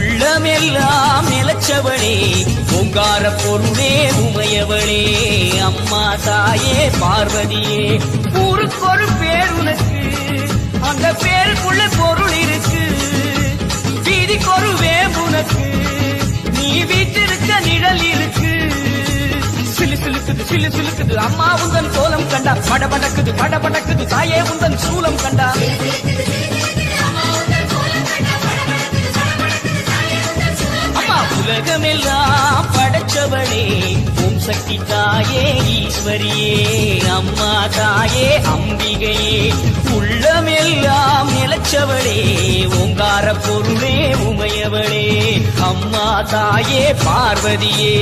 உள்ளமெல்லாம் நிலச்சவளே ஓங்கார பொருளே உமையவளே அம்மா தாயே பார்வதியே ஊருக்கொரு பேர் உனக்கு அந்த பேருக்குள்ள பொருள் இருக்கு வீதிக்கொரு வேம்புனக்கு நீ வீட்டிருக்க நிழல் இருக்கு சிலு சிலுக்குது சிலு சிலுக்குது அம்மா உந்தன் கோலம் கண்டா படபடக்குது படபடக்குது தாயே உந்தன் சூலம் கண்டா அம்மா உலகமெல்லாம் படைச்சவளே ஓம் சக்தி தாயே ஈஸ்வரியே அம்மா தாயே அம்பிகையே உள்ளமெல்லாம் நிலச்சவளே ஓங்கார பொருளே உமையவளே அம்மா தாயே பார்வதியே